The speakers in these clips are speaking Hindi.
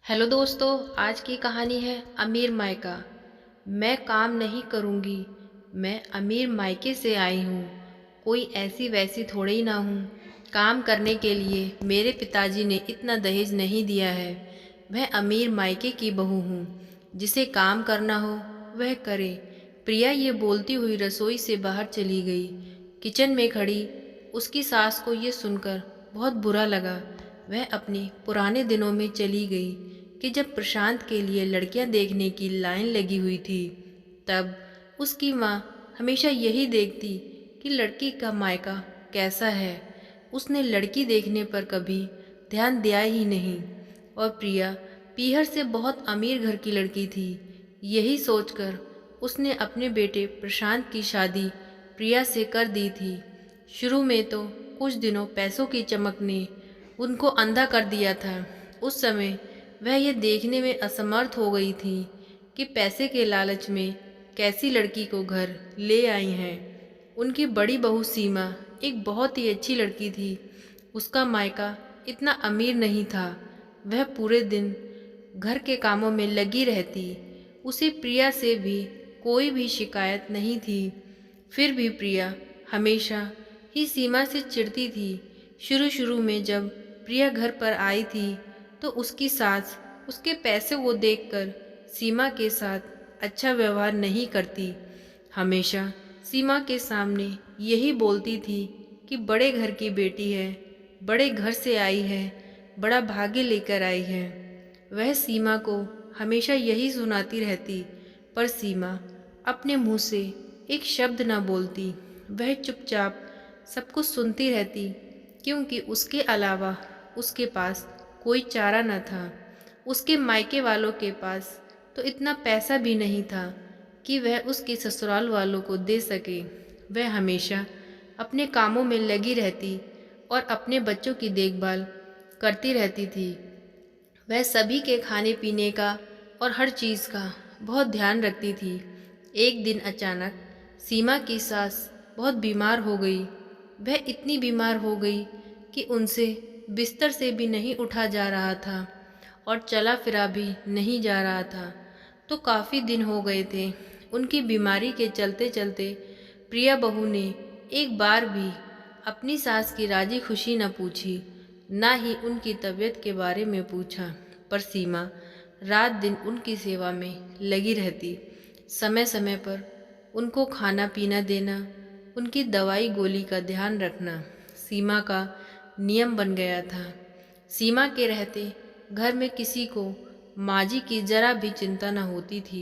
हेलो दोस्तों, आज की कहानी है अमीर मायका। मैं काम नहीं करूँगी। मैं अमीर मायके से आई हूँ। कोई ऐसी वैसी थोड़ी ना हूँ। काम करने के लिए मेरे पिताजी ने इतना दहेज नहीं दिया है। मैं अमीर मायके की बहू हूँ। जिसे काम करना हो वह करे। प्रिया ये बोलती हुई रसोई से बाहर चली गई। किचन में खड़ी उसकी सास को ये सुनकर बहुत बुरा लगा। वह अपने पुराने दिनों में चली गई कि जब प्रशांत के लिए लड़कियां देखने की लाइन लगी हुई थी। तब उसकी माँ हमेशा यही देखती कि लड़की का मायका कैसा है। उसने लड़की देखने पर कभी ध्यान दिया ही नहीं। और प्रिया पीहर से बहुत अमीर घर की लड़की थी। यही सोचकर उसने अपने बेटे प्रशांत की शादी प्रिया से कर दी थी। शुरू में तो कुछ दिनों पैसों की चमक ने उनको अंधा कर दिया था। उस समय वह यह देखने में असमर्थ हो गई थी कि पैसे के लालच में कैसी लड़की को घर ले आई हैं। उनकी बड़ी बहू सीमा एक बहुत ही अच्छी लड़की थी। उसका मायका इतना अमीर नहीं था। वह पूरे दिन घर के कामों में लगी रहती। उसे प्रिया से भी कोई भी शिकायत नहीं थी। फिर भी प्रिया हमेशा ही सीमा से चिढ़ती थी। शुरू शुरू में जब प्रिया घर पर आई थी तो उसकी सास उसके पैसे को देखकर सीमा के साथ अच्छा व्यवहार नहीं करती। हमेशा सीमा के सामने यही बोलती थी कि बड़े घर की बेटी है, बड़े घर से आई है, बड़ा भाग्य लेकर आई है। वह सीमा को हमेशा यही सुनाती रहती, पर सीमा अपने मुंह से एक शब्द न बोलती। वह चुपचाप सब कुछ सुनती रहती, क्योंकि उसके अलावा उसके पास कोई चारा न था। उसके मायके वालों के पास तो इतना पैसा भी नहीं था कि वह उसके ससुराल वालों को दे सके। वह हमेशा अपने कामों में लगी रहती और अपने बच्चों की देखभाल करती रहती थी। वह सभी के खाने पीने का और हर चीज़ का बहुत ध्यान रखती थी। एक दिन अचानक सीमा की सास बहुत बीमार हो गई। वह इतनी बीमार हो गई कि उनसे बिस्तर से भी नहीं उठा जा रहा था और चला फिरा भी नहीं जा रहा था। तो काफ़ी दिन हो गए थे। उनकी बीमारी के चलते चलते प्रिया बहू ने एक बार भी अपनी सास की राजी खुशी न पूछी, ना ही उनकी तबीयत के बारे में पूछा। पर सीमा रात दिन उनकी सेवा में लगी रहती। समय समय पर उनको खाना पीना देना, उनकी दवाई गोली का ध्यान रखना सीमा का नियम बन गया था। सीमा के रहते घर में किसी को माँ जी की जरा भी चिंता न होती थी।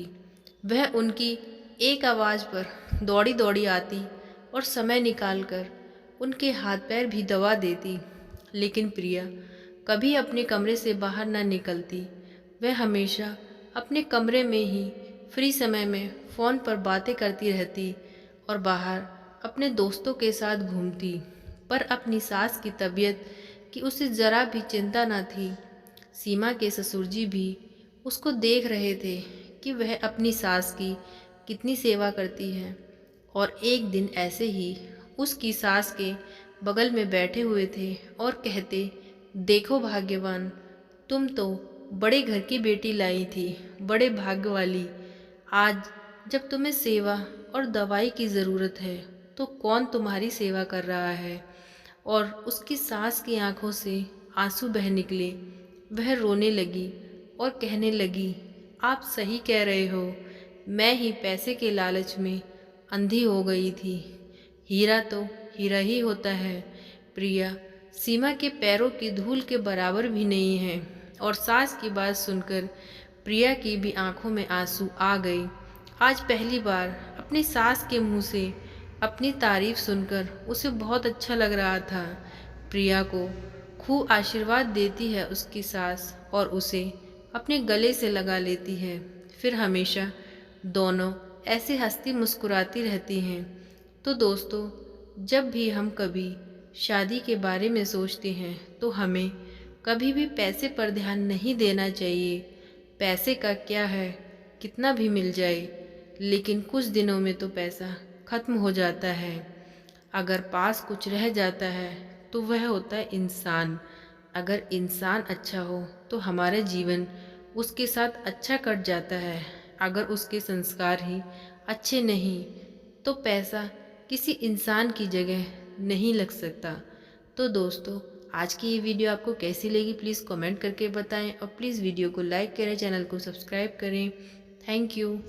वह उनकी एक आवाज़ पर दौड़ी दौड़ी आती और समय निकालकर उनके हाथ पैर भी दबा देती। लेकिन प्रिया कभी अपने कमरे से बाहर न निकलती। वह हमेशा अपने कमरे में ही फ्री समय में फ़ोन पर बातें करती रहती और बाहर अपने दोस्तों के साथ घूमती। पर अपनी सास की तबीयत की उसे ज़रा भी चिंता न थी। सीमा के ससुर जी भी उसको देख रहे थे कि वह अपनी सास की कितनी सेवा करती है। और एक दिन ऐसे ही उसकी सास के बगल में बैठे हुए थे और कहते, देखो भाग्यवान, तुम तो बड़े घर की बेटी लाई थी, बड़े भाग्य वाली। आज जब तुम्हें सेवा और दवाई की ज़रूरत है तो कौन तुम्हारी सेवा कर रहा है। और उसकी सास की आंखों से आंसू बह निकले। वह रोने लगी और कहने लगी, आप सही कह रहे हो, मैं ही पैसे के लालच में अंधी हो गई थी। हीरा तो हीरा ही होता है। प्रिया सीमा के पैरों की धूल के बराबर भी नहीं है। और सास की बात सुनकर प्रिया की भी आंखों में आंसू आ गए। आज पहली बार अपनी सास के मुंह से अपनी तारीफ सुनकर उसे बहुत अच्छा लग रहा था। प्रिया को खूब आशीर्वाद देती है उसकी सास और उसे अपने गले से लगा लेती है। फिर हमेशा दोनों ऐसे हंसती मुस्कुराती रहती हैं। तो दोस्तों, जब भी हम कभी शादी के बारे में सोचते हैं तो हमें कभी भी पैसे पर ध्यान नहीं देना चाहिए। पैसे का क्या है, कितना भी मिल जाए, लेकिन कुछ दिनों में तो पैसा ख़त्म हो जाता है। अगर पास कुछ रह जाता है तो वह होता है इंसान। अगर इंसान अच्छा हो तो हमारा जीवन उसके साथ अच्छा कट जाता है। अगर उसके संस्कार ही अच्छे नहीं तो पैसा किसी इंसान की जगह नहीं लग सकता। तो दोस्तों, आज की ये वीडियो आपको कैसी लगी प्लीज़ कमेंट करके बताएं और प्लीज़ वीडियो को लाइक करें, चैनल को सब्सक्राइब करें। Thank you.